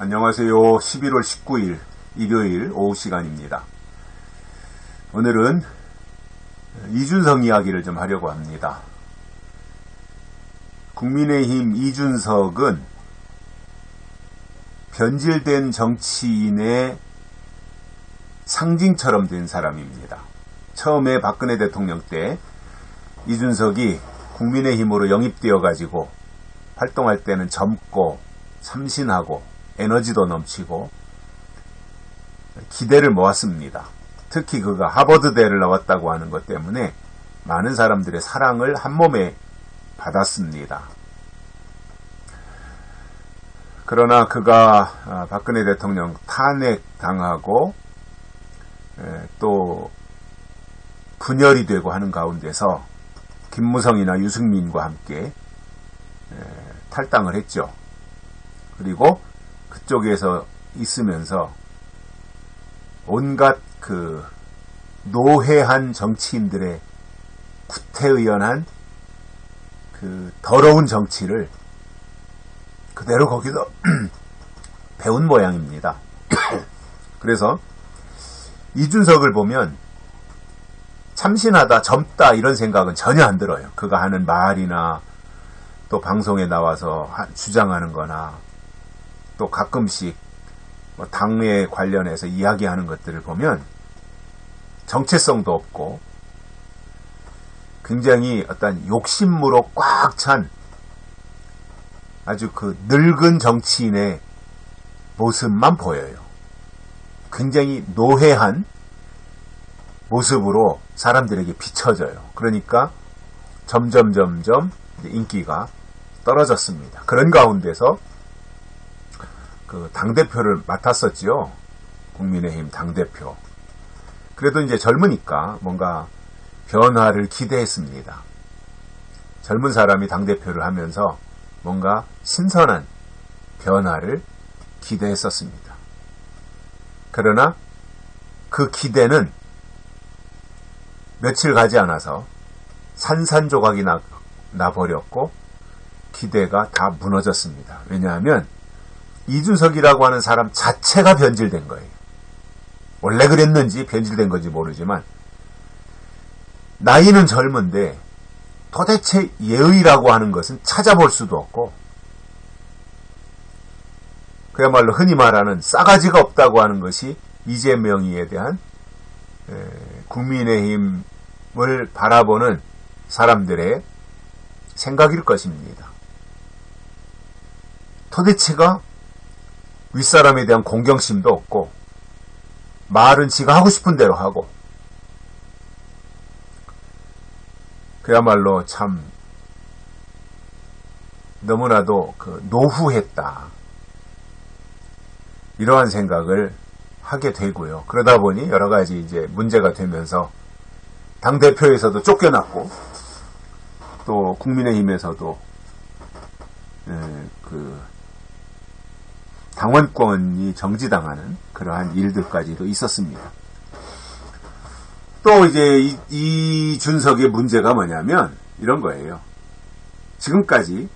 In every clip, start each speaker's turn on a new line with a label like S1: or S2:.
S1: 안녕하세요. 11월 19일 일요일 오후 시간입니다. 오늘은 이준석 이야기를 좀 하려고 합니다. 국민의힘 이준석은 변질된 정치인의 상징처럼 된 사람입니다. 처음에 박근혜 대통령 때 이준석이 국민의힘으로 영입되어 가지고 활동할 때는 젊고 참신하고 에너지도 넘치고 기대를 모았습니다. 특히 그가 하버드대를 나왔다고 하는 것 때문에 많은 사람들의 사랑을 한몸에 받았습니다. 그러나 그가 박근혜 대통령 탄핵당하고 또 분열이 되고 하는 가운데서 김무성이나 유승민과 함께 탈당을 했죠. 그리고 그쪽에서 있으면서 온갖 그 노회한 정치인들의 구태의연한 그 더러운 정치를 그대로 거기서 배운 모양입니다. 그래서 이준석을 보면 참신하다, 젊다 이런 생각은 전혀 안 들어요. 그가 하는 말이나 또 방송에 나와서 주장하는 거나 또 가끔씩 당에 관련해서 이야기하는 것들을 보면 정체성도 없고 굉장히 어떤 욕심으로 꽉 찬 아주 그 늙은 정치인의 모습만 보여요. 굉장히 노회한 모습으로 사람들에게 비춰져요. 그러니까 점점 인기가 떨어졌습니다. 그런 가운데서 그 당대표를 맡았었지요. 국민의힘 당대표. 그래도 이제 젊으니까 뭔가 변화를 기대했습니다. 젊은 사람이 당대표를 하면서 뭔가 신선한 변화를 기대했었습니다. 그러나 그 기대는 며칠 가지 않아서 산산조각이 나버렸고 기대가 다 무너졌습니다. 왜냐하면 이준석이라고 하는 사람 자체가 변질된 거예요. 원래 그랬는지 변질된 건지 모르지만 나이는 젊은데 도대체 예의라고 하는 것은 찾아볼 수도 없고 그야말로 흔히 말하는 싸가지가 없다고 하는 것이 이재명이에 대한 국민의힘을 바라보는 사람들의 생각일 것입니다. 도대체가 윗사람에 대한 공경심도 없고 말은 지가 하고 싶은 대로 하고 그야말로 참 너무나도 그 노후했다 이러한 생각을 하게 되고요. 그러다 보니 여러 가지 이제 문제가 되면서 당대표에서도 쫓겨났고 또 국민의힘에서도 그 당원권이 정지당하는 그러한 일들까지도 있었습니다. 또 이제 이준석의 문제가 뭐냐면 이런 거예요. 지금까지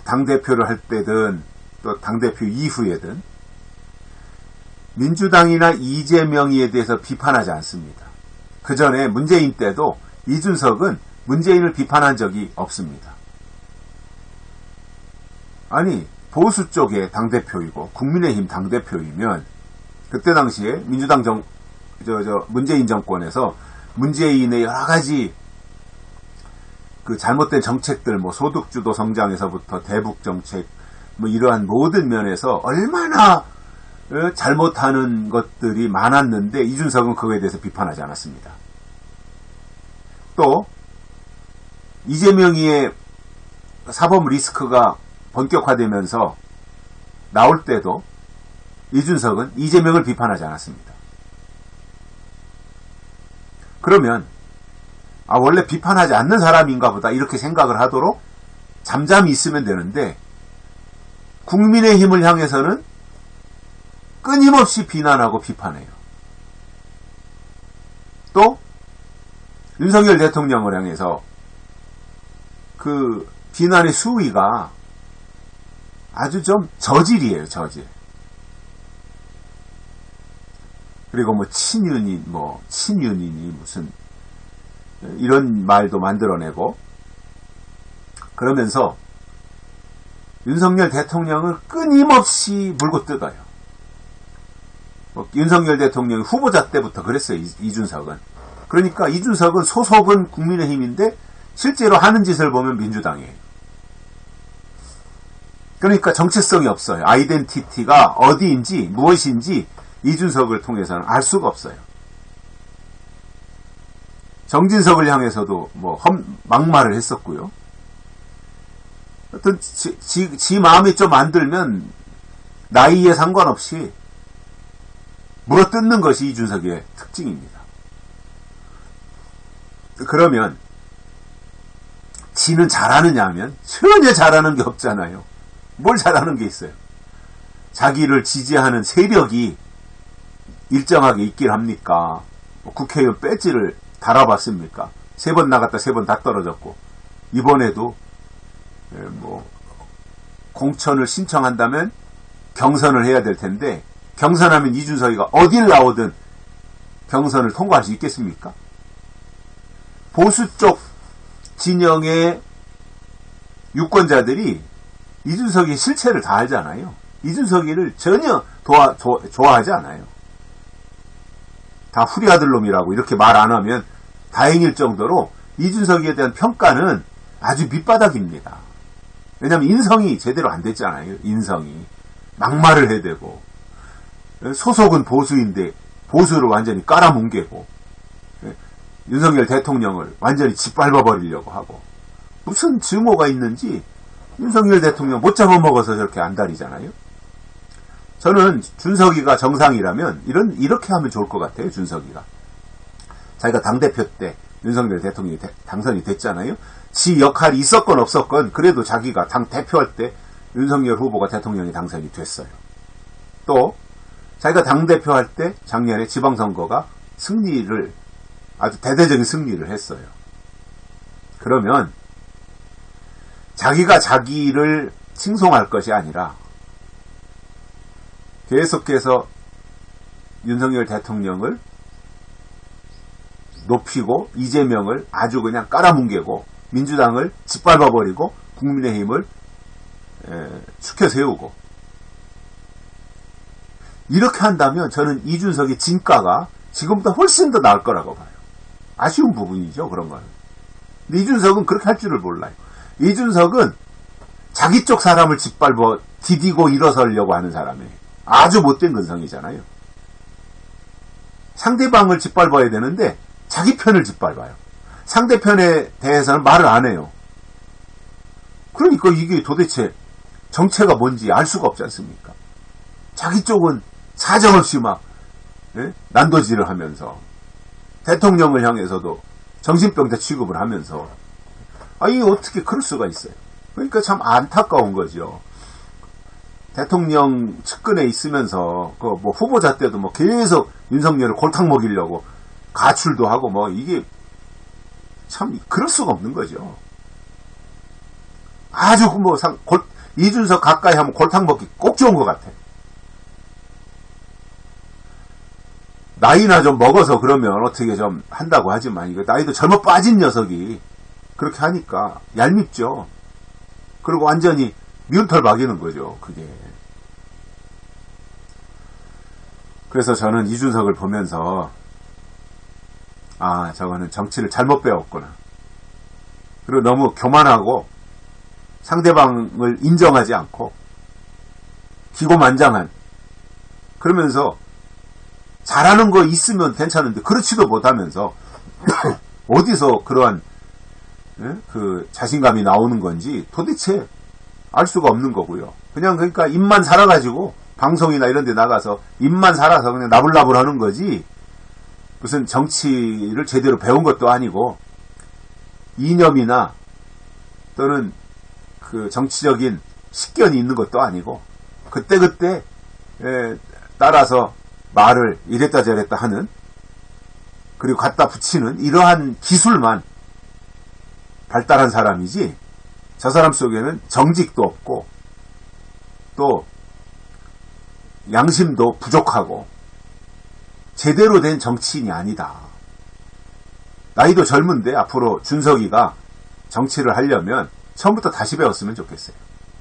S1: 당대표를 할 때든 또 당대표 이후에든 민주당이나 이재명에 대해서 비판하지 않습니다. 그 전에 문재인 때도 이준석은 문재인을 비판한 적이 없습니다. 아니 보수 쪽의 당대표이고 국민의힘 당대표이면 그때 당시에 민주당 문재인 정권에서 문재인의 여러 가지 그 잘못된 정책들 뭐 소득주도 성장에서부터 대북 정책 뭐 이러한 모든 면에서 얼마나 잘못하는 것들이 많았는데 이준석은 그거에 대해서 비판하지 않았습니다. 또 이재명이의 사법 리스크가 본격화되면서 나올 때도 이준석은 이재명을 비판하지 않았습니다. 그러면 원래 비판하지 않는 사람인가 보다 이렇게 생각을 하도록 잠잠히 있으면 되는데 국민의힘을 향해서는 끊임없이 비난하고 비판해요. 또 윤석열 대통령을 향해서 그 비난의 수위가 아주 좀 저질이에요, 저질. 그리고 뭐 친윤이니 무슨 이런 말도 만들어내고 그러면서 윤석열 대통령을 끊임없이 물고 뜯어요. 윤석열 대통령이 후보자 때부터 그랬어요. 이준석은. 그러니까 이준석은 소속은 국민의힘인데 실제로 하는 짓을 보면 민주당이에요. 그러니까 정체성이 없어요. 아이덴티티가 어디인지 무엇인지 이준석을 통해서는 알 수가 없어요. 정진석을 향해서도 뭐 막말을 했었고요. 어떤 지 마음이 좀 안 들면 나이에 상관없이 물어뜯는 것이 이준석의 특징입니다. 그러면 지는 잘하느냐 하면 전혀 잘하는 게 없잖아요. 뭘 잘하는 게 있어요. 자기를 지지하는 세력이 일정하게 있길 합니까? 국회의원 배지를 달아봤습니까? 3번 나갔다 3번 다 떨어졌고 이번에도 뭐 공천을 신청한다면 경선을 해야 될 텐데 경선하면 이준석이가 어딜 나오든 경선을 통과할 수 있겠습니까? 보수 쪽 진영의 유권자들이 이준석의 실체를 다 알잖아요. 이준석이를 전혀 좋아하지 않아요. 다 후리아들 놈이라고 이렇게 말 안 하면 다행일 정도로 이준석에 대한 평가는 아주 밑바닥입니다. 왜냐하면 인성이 제대로 안 됐잖아요. 인성이. 막말을 해대고 소속은 보수인데 보수를 완전히 깔아뭉개고 윤석열 대통령을 완전히 짓밟아버리려고 하고 무슨 증오가 있는지 윤석열 대통령 못 잡아먹어서 저렇게 안달이잖아요. 저는 준석이가 정상이라면 이렇게 하면 좋을 것 같아요. 준석이가. 자기가 당대표 때 윤석열 대통령이 당선이 됐잖아요. 지 역할이 있었건 없었건 그래도 자기가 당대표할 때 윤석열 후보가 대통령이 당선이 됐어요. 또 자기가 당대표할 때 작년에 지방선거가 승리를 아주 대대적인 승리를 했어요. 그러면 자기가 자기를 칭송할 것이 아니라 계속해서 윤석열 대통령을 높이고 이재명을 아주 그냥 깔아뭉개고 민주당을 짓밟아버리고 국민의힘을 축혀 세우고 이렇게 한다면 저는 이준석의 진가가 지금보다 훨씬 더 나을 거라고 봐요. 아쉬운 부분이죠. 그런 거는. 근데 이준석은 그렇게 할 줄을 몰라요. 이준석은 자기 쪽 사람을 짓밟아 디디고 일어서려고 하는 사람이에요. 아주 못된 근성이잖아요. 상대방을 짓밟아야 되는데 자기 편을 짓밟아요. 상대편에 대해서는 말을 안 해요. 그러니까 이게 도대체 정체가 뭔지 알 수가 없지 않습니까? 자기 쪽은 사정없이 막 난도질을 하면서 대통령을 향해서도 정신병자 취급을 하면서 이게 어떻게 그럴 수가 있어요. 그러니까 참 안타까운 거죠. 대통령 측근에 있으면서 그 뭐 후보자 때도 뭐 계속 윤석열을 골탕 먹이려고 가출도 하고 뭐 이게 참 그럴 수가 없는 거죠. 아주 뭐 이준석 가까이 하면 골탕 먹기 꼭 좋은 것 같아. 나이나 좀 먹어서 그러면 어떻게 좀 한다고 하지만 이거 나이도 젊어 빠진 녀석이 그렇게 하니까 얄밉죠. 그리고 완전히 미운 털 막이는 거죠. 그게. 그래서 저는 이준석을 보면서 저거는 정치를 잘못 배웠구나. 그리고 너무 교만하고 상대방을 인정하지 않고 기고만장한 그러면서 잘하는 거 있으면 괜찮은데 그렇지도 못하면서 어디서 그러한 그 자신감이 나오는 건지 도대체 알 수가 없는 거고요. 그냥 그러니까 입만 살아가지고 방송이나 이런 데 나가서 입만 살아서 그냥 나불나불 하는 거지 무슨 정치를 제대로 배운 것도 아니고 이념이나 또는 그 정치적인 식견이 있는 것도 아니고 그때그때 따라서 말을 이랬다 저랬다 하는 그리고 갖다 붙이는 이러한 기술만 발달한 사람이지 저 사람 속에는 정직도 없고 또 양심도 부족하고 제대로 된 정치인이 아니다. 나이도 젊은데 앞으로 준석이가 정치를 하려면 처음부터 다시 배웠으면 좋겠어요.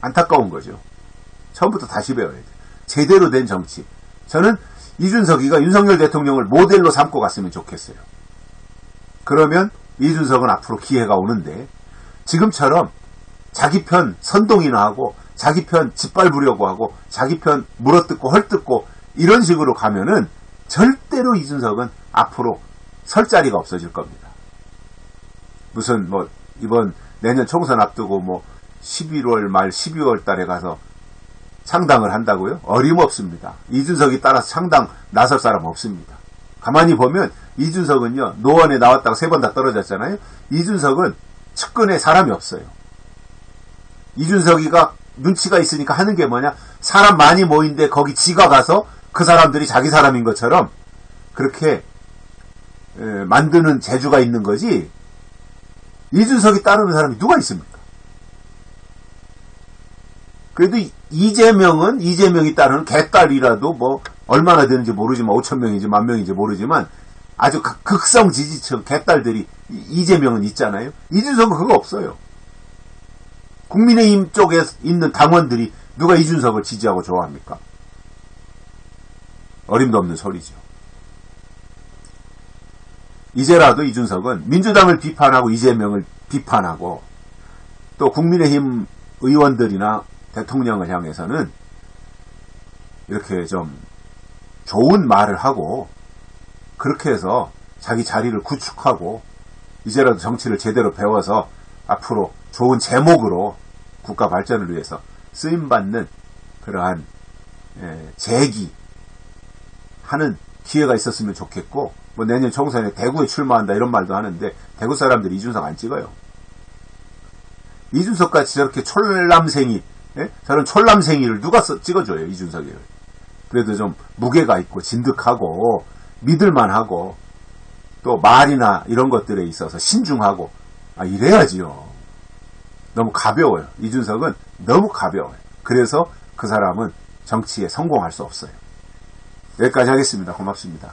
S1: 안타까운 거죠. 처음부터 다시 배워야 돼요. 제대로 된 정치. 저는 이준석이가 윤석열 대통령을 모델로 삼고 갔으면 좋겠어요. 그러면 이준석은 앞으로 기회가 오는데 지금처럼 자기 편 선동이나 하고 자기 편 짓밟으려고 하고 자기 편 물어뜯고 헐뜯고 이런 식으로 가면은 절대로 이준석은 앞으로 설 자리가 없어질 겁니다. 무슨 뭐 이번 내년 총선 앞두고 뭐 11월 말 12월 달에 가서 창당을 한다고요? 어림없습니다. 이준석이 따라서 창당 나설 사람 없습니다. 가만히 보면 이준석은요, 노원에 나왔다가 3번 다 떨어졌잖아요. 이준석은 측근에 사람이 없어요. 이준석이가 눈치가 있으니까 하는 게 뭐냐? 사람 많이 모인데 거기 지가 가서 그 사람들이 자기 사람인 것처럼 그렇게 만드는 재주가 있는 거지. 이준석이 따르는 사람이 누가 있습니까? 그래도 이재명은 이재명이 따르는 개딸이라도 뭐 얼마나 되는지 모르지만 5,000명인지 10,000명인지 모르지만 아주 극성 지지층 개딸들이 이재명은 있잖아요. 이준석은 그거 없어요. 국민의힘 쪽에 있는 당원들이 누가 이준석을 지지하고 좋아합니까? 어림도 없는 소리죠. 이제라도 이준석은 민주당을 비판하고 이재명을 비판하고 또 국민의힘 의원들이나 대통령을 향해서는 이렇게 좀 좋은 말을 하고 그렇게 해서 자기 자리를 구축하고 이제라도 정치를 제대로 배워서 앞으로 좋은 제목으로 국가 발전을 위해서 쓰임받는 그러한 재기하는 기회가 있었으면 좋겠고 뭐 내년 총선에 대구에 출마한다 이런 말도 하는데 대구 사람들이 이준석 안 찍어요. 이준석같이 저렇게 촐남생이 저런 촐남생이를 누가 찍어줘요. 이준석이를. 그래도 좀 무게가 있고 진득하고 믿을만하고 또 말이나 이런 것들에 있어서 신중하고 이래야지요. 너무 가벼워요. 이준석은 너무 가벼워요. 그래서 그 사람은 정치에 성공할 수 없어요. 여기까지 하겠습니다. 고맙습니다.